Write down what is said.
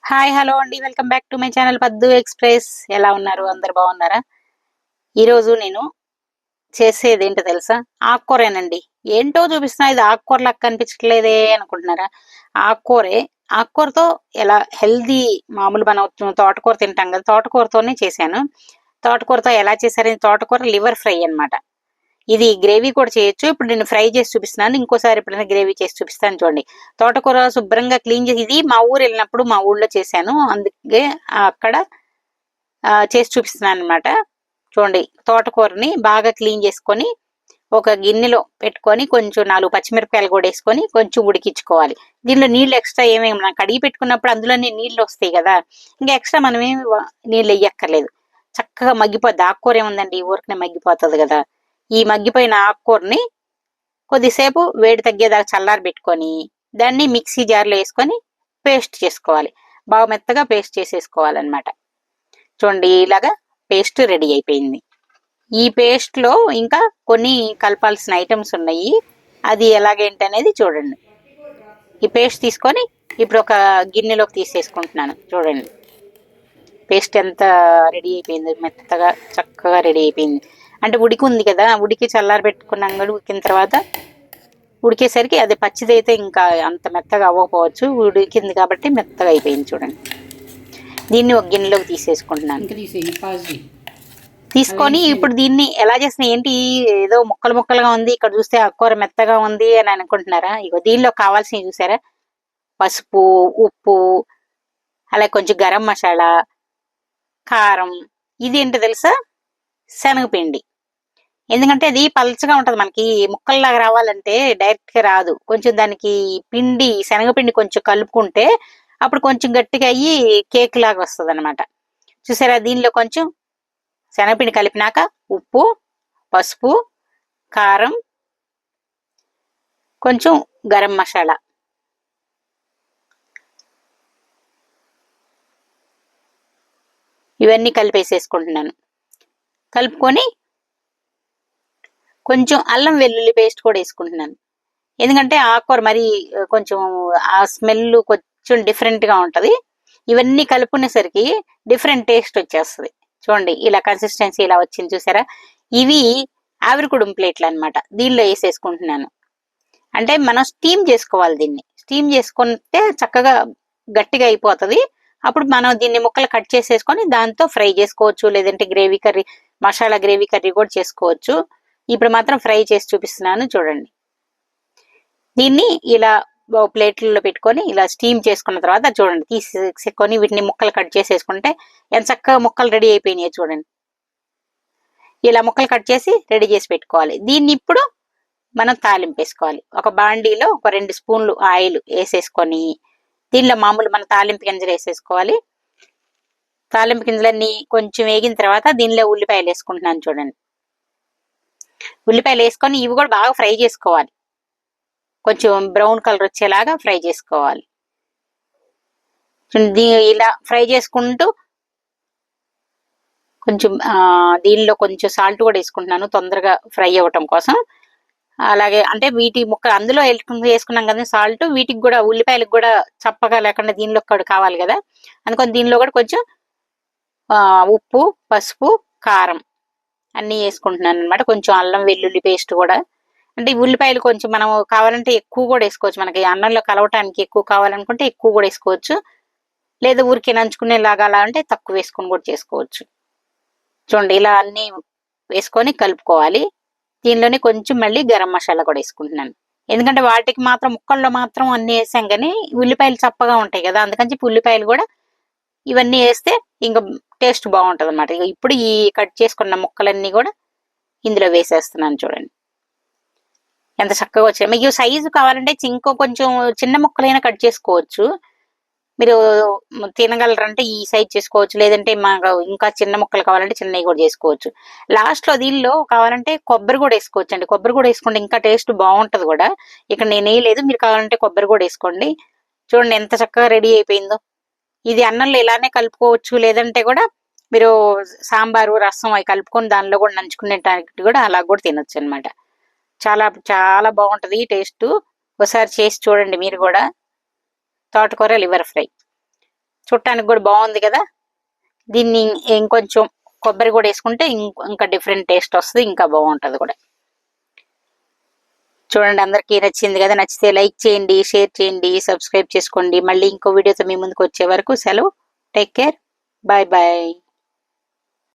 Hi hello అండి, welcome back to my channel పద్దు express. ఎలా ఉన్నారు? అందరు బాగున్నారా? ఈరోజు నేను చేసేది ఏంటో తెలుసా? ఆకుకూరేనండి. ఏంటో చూపిస్తున్నా, ఇది ఆకుకూరలాగా కనిపించట్లేదే అనుకుంటున్నారా? ఆకుకూరే. ఆకుకూరతో ఎలా హెల్దీ, మామూలు మనం తోటకూర తింటాం కదా, తోటకూరతోనే చేశాను. తోటకూరతో ఎలా చేశారని, తోటకూర లివర్ ఫ్రై అన్నమాట. ఇది గ్రేవీ కూడా చేయొచ్చు. ఇప్పుడు నేను ఫ్రై చేసి చూపిస్తున్నాను. ఇంకోసారి ఎప్పుడైనా గ్రేవీ చేసి చూపిస్తాను చూడండి. తోటకూర శుభ్రంగా క్లీన్ చేసి, ఇది మా ఊరు వెళ్ళినప్పుడు మా ఊళ్ళో చేశాను, అందుకే అక్కడ చేసి చూపిస్తున్నాను అనమాట. చూడండి, తోటకూరని బాగా క్లీన్ చేసుకొని ఒక గిన్నెలో పెట్టుకొని కొంచెం 4 పచ్చిమిరపకాయలు కూడా వేసుకొని కొంచెం ఉడికించుకోవాలి. దీనిలో నీళ్ళు ఎక్స్ట్రా ఏమేమి, మనం కడిగి పెట్టుకున్నప్పుడు అందులోనే నీళ్ళు వస్తాయి కదా, ఇంకా ఎక్స్ట్రా మనం ఏమి నీళ్ళు వేయక్కర్లేదు. చక్కగా మగ్గిపోద్ది. ఆకుకూర ఏముందండి, ఊరికనే మగ్గిపోతుంది కదా. ఈ మగ్గిపోయిన ఆకుకూరని కొద్దిసేపు వేడి తగ్గేదాకా చల్లారి పెట్టుకొని దాన్ని మిక్సీ జార్లో వేసుకొని పేస్ట్ చేసుకోవాలి. బాగా మెత్తగా పేస్ట్ చేసేసుకోవాలన్నమాట. చూడండి, ఇలాగా పేస్ట్ రెడీ అయిపోయింది. ఈ పేస్ట్ లో ఇంకా కొన్ని కలపాల్సిన ఐటమ్స్ ఉన్నాయి. అది ఎలాగేంటి అనేది చూడండి. ఈ పేస్ట్ తీసుకొని ఇప్పుడు ఒక గిన్నెలోకి తీసేసుకుంటున్నాను. చూడండి, పేస్ట్ ఎంత రెడీ అయిపోయింది, మెత్తగా చక్కగా రెడీ అయిపోయింది. అంటే ఉడికి ఉంది కదా, ఉడికి చల్లారి పెట్టుకున్నాం కూడా, ఉడికిన తర్వాత ఉడికేసరికి అది పచ్చిదైతే ఇంకా అంత మెత్తగా అవ్వకపోవచ్చు, ఉడికింది కాబట్టి మెత్తగా అయిపోయింది. చూడండి, దీన్ని ఒక గిన్నెలోకి తీసేసుకుంటున్నాను. తీసుకొని ఇప్పుడు దీన్ని ఎలా చేస్తున్నా, ఏంటి ఏదో ముక్కలు ముక్కలుగా ఉంది, ఇక్కడ చూస్తే ఆకుకూర మెత్తగా ఉంది అని అనుకుంటున్నారా? ఇగో దీనిలో కావాల్సినవి చూసారా? పసుపు, ఉప్పు, అలాగే కొంచెం గరం మసాలా, కారం. ఇది ఏంటో తెలుసా? శనగపిండి. ఎందుకంటే అది పలచగా ఉంటది, మనకి ముక్కల్లాగా రావాలంటే డైరెక్ట్ గా రాదు. కొంచెం దానికి పిండి, శనగపిండి కొంచెం కలుపుకుంటే అప్పుడు కొంచెం గట్టిగా అయ్యి కేక్ లాగా వస్తుంది అనమాట. చూసారా? దీనిలో కొంచెం శనగపిండి కలిపినాక ఉప్పు, పసుపు, కారం, కొంచెం గరం మసాలా, ఇవన్నీ కలిపేసేసుకుంటున్నాను. కలుపుకొని కొంచెం అల్లం వెల్లుల్లి పేస్ట్ కూడా వేసుకుంటున్నాను. ఎందుకంటే ఆకుకూర మరి కొంచెం ఆ స్మెల్ కొంచెం డిఫరెంట్ గా ఉంటది. ఇవన్నీ కలుపుకునేసరికి డిఫరెంట్ టేస్ట్ వచ్చేస్తుంది. చూడండి, ఇలా కన్సిస్టెన్సీ ఇలా వచ్చింది చూసారా? ఇవి ఆవిరికుడుం ప్లేట్లు అనమాట. దీనిలో వేసేసుకుంటున్నాను. అంటే మనం స్టీమ్ చేసుకోవాలి. దీన్ని స్టీమ్ చేసుకుంటే చక్కగా గట్టిగా అయిపోతుంది. అప్పుడు మనం దీన్ని ముక్కలు కట్ చేసేసుకొని దాంతో ఫ్రై చేసుకోవచ్చు, లేదంటే gravy curry, masala gravy curry కూడా చేసుకోవచ్చు. ఇప్పుడు మాత్రం ఫ్రై చేసి చూపిస్తున్నాను చూడండి. దీన్ని ఇలా ప్లేట్లలో పెట్టుకొని ఇలా స్టీమ్ చేసుకున్న తర్వాత చూడండి, తీసుకొని వీటిని ముక్కలు కట్ చేసేసుకుంటే ఎంత చక్కగా ముక్కలు రెడీ అయిపోయినాయి. చూడండి, ఇలా ముక్కలు కట్ చేసి రెడీ చేసి పెట్టుకోవాలి. దీన్ని ఇప్పుడు మనం తాలింపు వేసుకోవాలి. ఒక బాండీలో ఒక 2 స్పూన్లు ఆయిల్ వేసేసుకొని దీనిలో మామూలు మన తాలింపు గింజలు వేసేసుకోవాలి. తాలింపు గింజలన్నీ కొంచెం వేగిన తర్వాత దీనిలో ఉల్లిపాయలు వేసుకుంటున్నాను. చూడండి, ఉల్లిపాయలు వేసుకొని ఇవి కూడా బాగా ఫ్రై చేసుకోవాలి. కొంచెం బ్రౌన్ కలర్ వచ్చేలాగా ఫ్రై చేసుకోవాలి. ఇలా ఫ్రై చేసుకుంటూ కొంచెం దీనిలో కొంచెం సాల్ట్ కూడా వేసుకుంటున్నాను, తొందరగా ఫ్రై అవ్వటం కోసం. అలాగే అంటే వీటి ముక్క అందులో వేసుకున్నాం కదా సాల్ట్, వీటికి కూడా ఉల్లిపాయలకు కూడా చప్పగా లేకుండా దీనిలో కూడా కావాలి కదా, అందుకని దీనిలో కూడా కొంచెం ఉప్పు, పసుపు, కారం అన్నీ వేసుకుంటున్నాను అనమాట. కొంచెం అల్లం వెల్లుల్లి పేస్ట్ కూడా. అంటే ఈ ఉల్లిపాయలు కొంచెం మనం కావాలంటే ఎక్కువ కూడా వేసుకోవచ్చు. మనకి అన్నంలో కలవటానికి ఎక్కువ కావాలనుకుంటే ఎక్కువ కూడా వేసుకోవచ్చు, లేదా ఊరికే నంచుకునేలాగా అలా అంటే తక్కువ వేసుకొని కూడా చేసుకోవచ్చు. చూడండి, ఇలా అన్ని వేసుకొని కలుపుకోవాలి. దీనిలోనే కొంచెం మళ్ళీ గరం మసాలా కూడా వేసుకుంటున్నాను. ఎందుకంటే వాటికి మాత్రం ముక్కల్లో మాత్రం అన్ని వేసాం, కానీ ఉల్లిపాయలు చప్పగా ఉంటాయి కదా, అందుకని చెప్పి ఉల్లిపాయలు కూడా ఇవన్నీ వేస్తే ఇంకా టేస్ట్ బాగుంటుంది అనమాట. ఇప్పుడు ఈ కట్ చేసుకున్న ముక్కలన్నీ కూడా ఇందులో వేసేస్తున్నాను. చూడండి, ఎంత చక్కగా వచ్చాయి. మీకు సైజు కావాలంటే ఇంకో కొంచెం చిన్న ముక్కలైనా కట్ చేసుకోవచ్చు. మీరు తినగలరంటే ఈ సైజ్ చేసుకోవచ్చు, లేదంటే మాకు ఇంకా చిన్న ముక్కలు కావాలంటే చిన్నవి కూడా చేసుకోవచ్చు. లాస్ట్ లో దీనిలో కావాలంటే కొబ్బరి కూడా వేసుకోవచ్చు అండి. కొబ్బరి కూడా వేసుకుంటే ఇంకా టేస్ట్ బాగుంటది కూడా. ఇక్కడ నేను వేయలేదు, మీరు కావాలంటే కొబ్బరి కూడా వేసుకోండి. చూడండి ఎంత చక్కగా రెడీ అయిపోయిందో. ఇది అన్నంలో ఇలానే కలుపుకోవచ్చు, లేదంటే కూడా మీరు సాంబారు, రసం అవి కలుపుకొని దానిలో కూడా నంచుకునేటానికి కూడా అలా కూడా తినొచ్చు అనమాట. చాలా చాలా బాగుంటది టేస్ట్. ఒకసారి చేసి చూడండి మీరు కూడా. తోటకూర లివర్ ఫ్రై చూడటానికి కూడా బాగుంది కదా. దీన్ని ఇంకొంచెం కొబ్బరి కూడా వేసుకుంటే ఇంకా డిఫరెంట్ టేస్ట్ వస్తుంది, ఇంకా బాగుంటుంది కూడా. చూడండి, అందరికీ నచ్చింది కదా. నచ్చితే లైక్ చేయండి, షేర్ చేయండి, సబ్స్క్రైబ్ చేసుకోండి. మళ్ళీ ఇంకో వీడియోతో మీ ముందుకు వచ్చే వరకు సెలవు. Take care, bye bye.